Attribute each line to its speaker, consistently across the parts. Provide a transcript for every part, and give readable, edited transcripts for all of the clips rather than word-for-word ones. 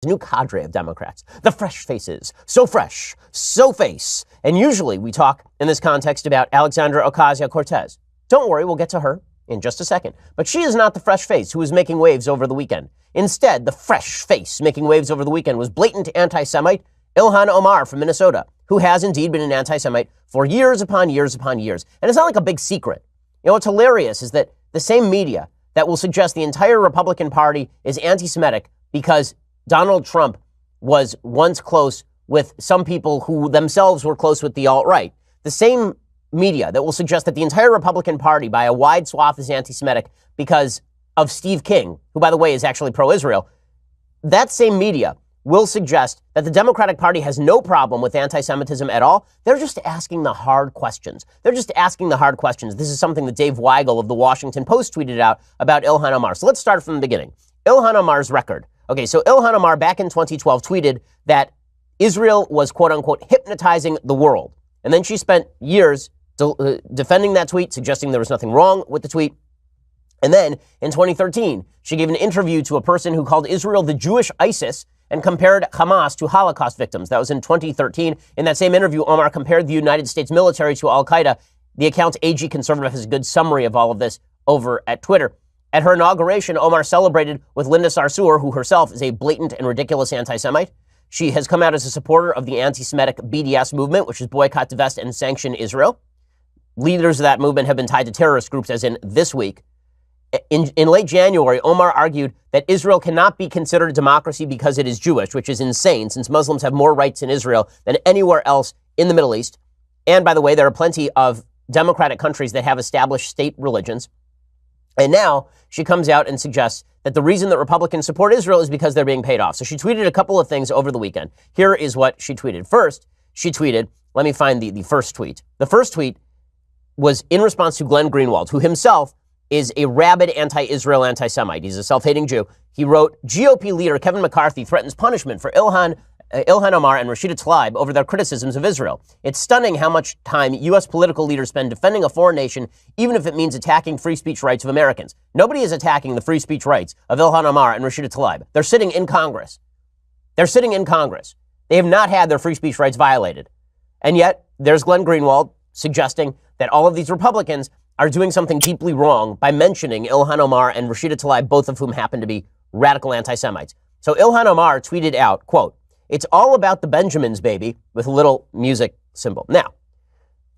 Speaker 1: new cadre of Democrats, the fresh faces, so fresh, so face. And usually we talk in this context about Alexandra Ocasio-Cortez. Don't worry, we'll get to her in just a second. But she is not the fresh face who was making waves over the weekend. Instead, the fresh face making waves over the weekend was blatant anti-Semite Ilhan Omar from Minnesota, who has indeed been an anti-Semite for years upon years upon years. And it's not like a big secret. You know, what's hilarious is that the same media that will suggest the entire Republican Party is anti-Semitic because Donald Trump was once close with some people who themselves were close with the alt-right. The same media that will suggest that the entire Republican Party by a wide swath is anti-Semitic because of Steve King, who, by the way, is actually pro-Israel. That same media will suggest that the Democratic Party has no problem with anti-Semitism at all. They're just asking the hard questions. They're just asking the hard questions. This is something that Dave Weigel of the Washington Post tweeted out about Ilhan Omar. So let's start from the beginning. Ilhan Omar's record. Okay, so Ilhan Omar back in 2012 tweeted that Israel was, quote unquote, hypnotizing the world. And then she spent years defending that tweet, suggesting there was nothing wrong with the tweet. And then in 2013, she gave an interview to a person who called Israel the Jewish ISIS and compared Hamas to Holocaust victims. That was in 2013. In that same interview, Omar compared the United States military to Al-Qaeda. The account AG Conservative has a good summary of all of this over at Twitter. At her inauguration, Omar celebrated with Linda Sarsour, who herself is a blatant and ridiculous anti-Semite. She has come out as a supporter of the anti-Semitic BDS movement, which is boycott, divest, and sanction Israel. Leaders of that movement have been tied to terrorist groups, as in this week. In late January, Omar argued that Israel cannot be considered a democracy because it is Jewish, which is insane, since Muslims have more rights in Israel than anywhere else in the Middle East. And by the way, there are plenty of democratic countries that have established state religions. And now she comes out and suggests that the reason that Republicans support Israel is because they're being paid off. So she tweeted a couple of things over the weekend. Here is what she tweeted. First, she tweeted, let me find the first tweet. The first tweet was in response to Glenn Greenwald, who himself is a rabid anti-Israel anti-Semite. He's a self-hating Jew. He wrote, GOP leader Kevin McCarthy threatens punishment for Ilhan Omar and Rashida Tlaib over their criticisms of Israel. It's stunning how much time U.S. political leaders spend defending a foreign nation, even if it means attacking free speech rights of Americans. Nobody is attacking the free speech rights of Ilhan Omar and Rashida Tlaib. They're sitting in Congress. They're sitting in Congress. They have not had their free speech rights violated. And yet, there's Glenn Greenwald suggesting that all of these Republicans are doing something deeply wrong by mentioning Ilhan Omar and Rashida Tlaib, both of whom happen to be radical anti-Semites. So Ilhan Omar tweeted out, quote, "It's all about the Benjamins, baby," with a little music symbol. Now,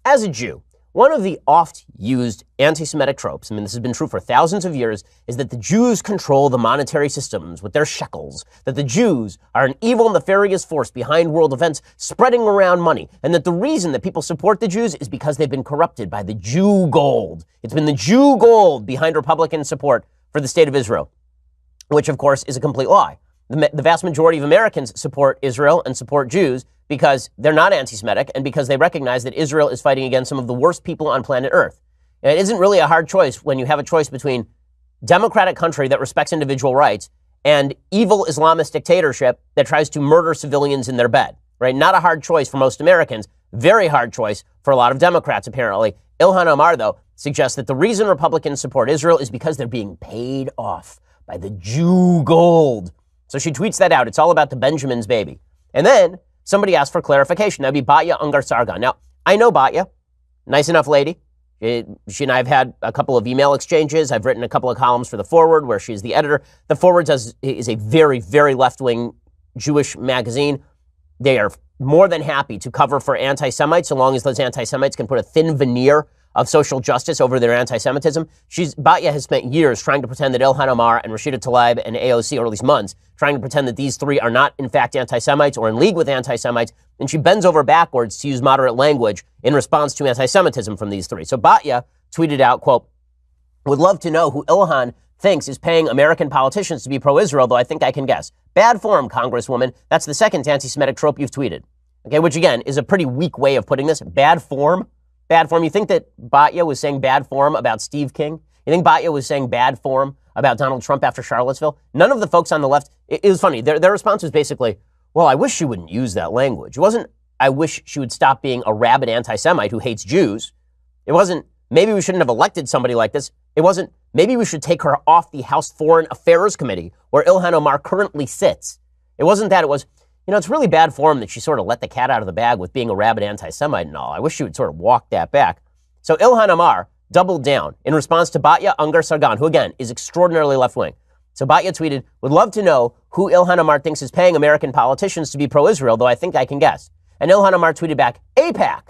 Speaker 1: as a Jew, one of the oft-used anti-Semitic tropes, I mean, this has been true for thousands of years, is that the Jews control the monetary systems with their shekels, that the Jews are an evil, nefarious force behind world events spreading around money, and that the reason that people support the Jews is because they've been corrupted by the Jew gold. It's been the Jew gold behind Republican support for the state of Israel, which, of course, is a complete lie. The vast majority of Americans support Israel and support Jews because they're not anti-Semitic and because they recognize that Israel is fighting against some of the worst people on planet Earth. And it isn't really a hard choice when you have a choice between democratic country that respects individual rights and evil Islamist dictatorship that tries to murder civilians in their bed, right? Not a hard choice for most Americans. Very hard choice for a lot of Democrats, apparently. Ilhan Omar, though, suggests that the reason Republicans support Israel is because they're being paid off by the Jew gold. So she tweets that out. It's all about the Benjamins, baby. And then somebody asked for clarification. That'd be Batya Ungar-Sargon. Now, I know Batya. Nice enough lady. She and I have had a couple of email exchanges. I've written a couple of columns for The Forward, where she's the editor. The Forward is a very, very left-wing Jewish magazine. They are more than happy to cover for anti-Semites, so long as those anti-Semites can put a thin veneer of social justice over their anti-Semitism. Batya has spent years trying to pretend that Ilhan Omar and Rashida Tlaib and AOC, or at least months, trying to pretend that these three are not, in fact, anti-Semites or in league with anti-Semites. And she bends over backwards to use moderate language in response to anti-Semitism from these three. So Batya tweeted out, quote, "Would love to know who Ilhan thinks is paying American politicians to be pro-Israel, though I think I can guess. Bad form, Congresswoman. That's the second anti-Semitic trope you've tweeted." Okay, which again is a pretty weak way of putting this. Bad form. Bad form. You think that Batya was saying bad form about Steve King? You think Batya was saying bad form about Donald Trump after Charlottesville? None of the folks on the left, it was funny. Their response was basically, well, I wish she wouldn't use that language. It wasn't, I wish she would stop being a rabid anti-Semite who hates Jews. It wasn't, maybe we shouldn't have elected somebody like this. It wasn't, maybe we should take her off the House Foreign Affairs Committee where Ilhan Omar currently sits. It wasn't that. It was, it's really bad form that she sort of let the cat out of the bag with being a rabid anti-Semite and all. I wish she would sort of walk that back. So Ilhan Omar doubled down in response to Batya Ungar-Sargon, who again is extraordinarily left-wing. So Batya tweeted, would love to know who Ilhan Omar thinks is paying American politicians to be pro-Israel, though I think I can guess. And Ilhan Omar tweeted back, AIPAC.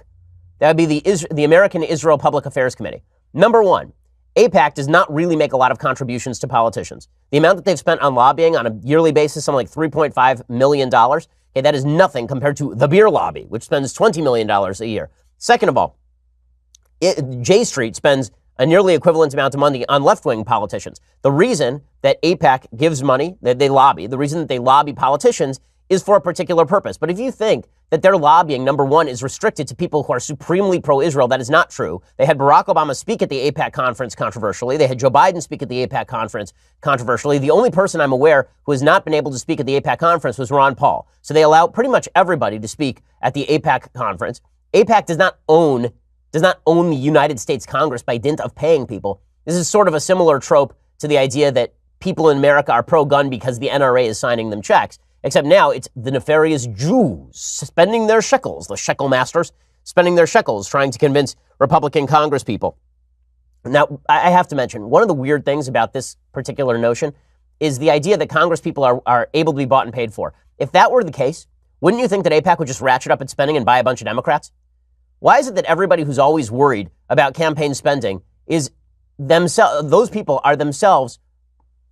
Speaker 1: That would be the American Israel Public Affairs Committee. Number one, AIPAC does not really make a lot of contributions to politicians. The amount that they've spent on lobbying on a yearly basis, something like $3.5 million, okay, that is nothing compared to the beer lobby, which spends $20 million a year. Second of all, J Street spends a nearly equivalent amount of money on left-wing politicians. The reason that AIPAC gives money, that they lobby, the reason that they lobby politicians is for a particular purpose. But if you think that their lobbying, number one, is restricted to people who are supremely pro-Israel, that is not true. They had Barack Obama speak at the AIPAC conference controversially. They had Joe Biden speak at the AIPAC conference controversially. The only person I'm aware who has not been able to speak at the AIPAC conference was Ron Paul. So they allow pretty much everybody to speak at the AIPAC conference. AIPAC does not own the United States Congress by dint of paying people. This is sort of a similar trope to the idea that people in America are pro-gun because the NRA is signing them checks. Except now it's the nefarious Jews spending their shekels, the shekel masters spending their shekels, trying to convince Republican Congress people. Now, I have to mention, one of the weird things about this particular notion is the idea that Congress people are able to be bought and paid for. If that were the case, wouldn't you think that AIPAC would just ratchet up its spending and buy a bunch of Democrats? Why is it that everybody who's always worried about campaign spending is those people are themselves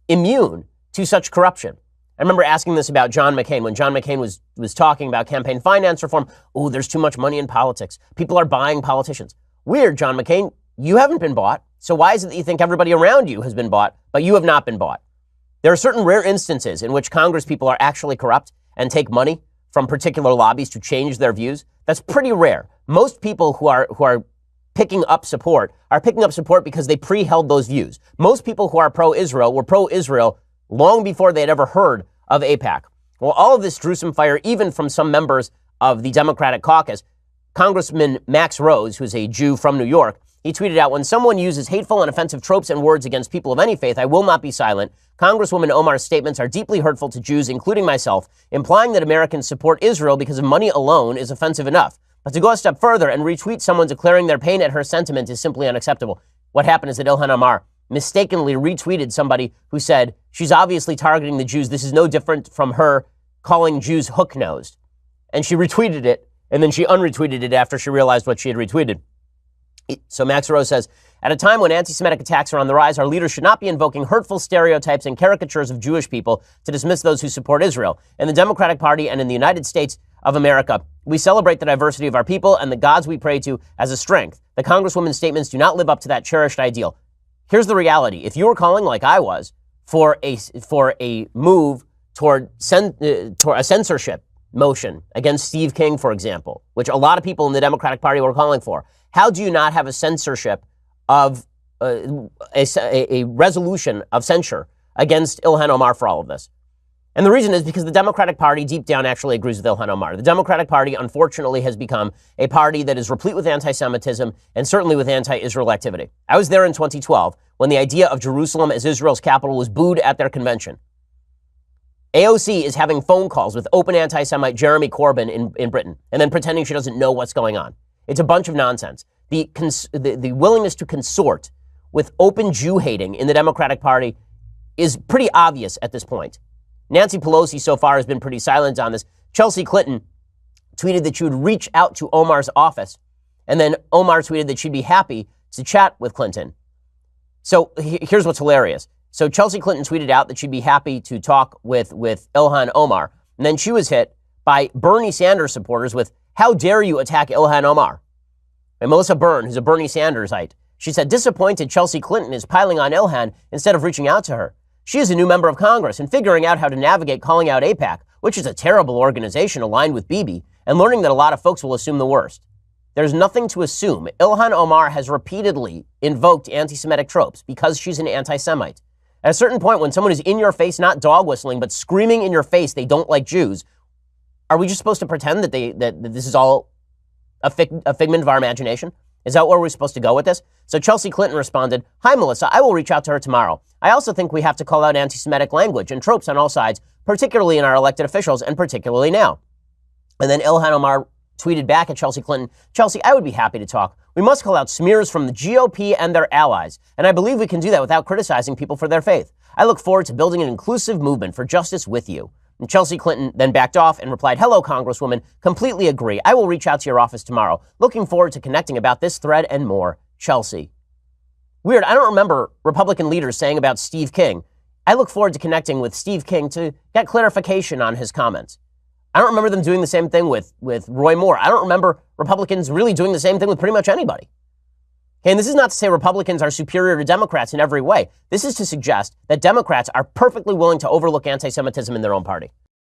Speaker 1: immune to such corruption? I remember asking this about John McCain when John McCain was talking about campaign finance reform. Oh, there's too much money in politics. People are buying politicians. Weird, John McCain. You haven't been bought. So why is it that you think everybody around you has been bought, but you have not been bought? There are certain rare instances in which Congress people are actually corrupt and take money from particular lobbies to change their views. That's pretty rare. Most people who are picking up support are picking up support because they pre-held those views. Most people who are pro-Israel were pro-Israel long before they had ever heard of AIPAC. Well, all of this drew some fire even from some members of the Democratic caucus. Congressman Max Rose, who's a Jew from New York, he tweeted out, when someone uses hateful and offensive tropes and words against people of any faith, I will not be silent. Congresswoman Omar's statements are deeply hurtful to Jews, including myself. Implying that Americans support Israel because of money alone is offensive enough. But to go a step further and retweet someone declaring their pain at her sentiment is simply unacceptable. What happened is that Ilhan Omar mistakenly retweeted somebody who said, she's obviously targeting the Jews. This is no different from her calling Jews hook-nosed. And she retweeted it, and then she unretweeted it after she realized what she had retweeted. So Max Rose says, at a time when anti-Semitic attacks are on the rise, our leaders should not be invoking hurtful stereotypes and caricatures of Jewish people to dismiss those who support Israel. In the Democratic Party and in the United States of America, we celebrate the diversity of our people and the gods we pray to as a strength. The Congresswoman's statements do not live up to that cherished ideal. Here's the reality. If you were calling, like I was, for a move toward a censorship motion against Steve King, for example, which a lot of people in the Democratic Party were calling for, how do you not have a censorship of a resolution of censure against Ilhan Omar for all of this? And the reason is because the Democratic Party deep down actually agrees with Ilhan Omar. The Democratic Party, unfortunately, has become a party that is replete with anti-Semitism and certainly with anti-Israel activity. I was there in 2012 when the idea of Jerusalem as Israel's capital was booed at their convention. AOC is having phone calls with open anti-Semite Jeremy Corbyn in Britain and then pretending she doesn't know what's going on. It's a bunch of nonsense. The willingness to consort with open Jew-hating in the Democratic Party is pretty obvious at this point. Nancy Pelosi so far has been pretty silent on this. Chelsea Clinton tweeted that she would reach out to Omar's office, and then Omar tweeted that she'd be happy to chat with Clinton. So here's what's hilarious. So Chelsea Clinton tweeted out that she'd be happy to talk with Ilhan Omar, and then she was hit by Bernie Sanders supporters with, how dare you attack Ilhan Omar? And Melissa Byrne, who's a Bernie Sandersite, she said, disappointed Chelsea Clinton is piling on Ilhan instead of reaching out to her. She is a new member of Congress and figuring out how to navigate calling out AIPAC, which is a terrible organization aligned with Bibi, and learning that a lot of folks will assume the worst. There's nothing to assume. Ilhan Omar has repeatedly invoked anti-Semitic tropes because she's an anti-Semite. At a certain point, when someone is in your face, not dog whistling, but screaming in your face they don't like Jews, are we just supposed to pretend that this is all a figment of our imagination? Is that where we're supposed to go with this? So Chelsea Clinton responded, "Hi, Melissa. I will reach out to her tomorrow. I also think we have to call out anti-Semitic language and tropes on all sides, particularly in our elected officials and particularly now." And then Ilhan Omar tweeted back at Chelsea Clinton, "Chelsea, I would be happy to talk. We must call out smears from the GOP and their allies, and I believe we can do that without criticizing people for their faith. I look forward to building an inclusive movement for justice with you." And Chelsea Clinton then backed off and replied, "Hello, Congresswoman. Completely agree. I will reach out to your office tomorrow. Looking forward to connecting about this thread and more. Chelsea." Weird. I don't remember Republican leaders saying about Steve King, "I look forward to connecting with Steve King to get clarification on his comments." I don't remember them doing the same thing with Roy Moore. I don't remember Republicans really doing the same thing with pretty much anybody. Okay, and this is not to say Republicans are superior to Democrats in every way. This is to suggest that Democrats are perfectly willing to overlook anti-Semitism in their own party.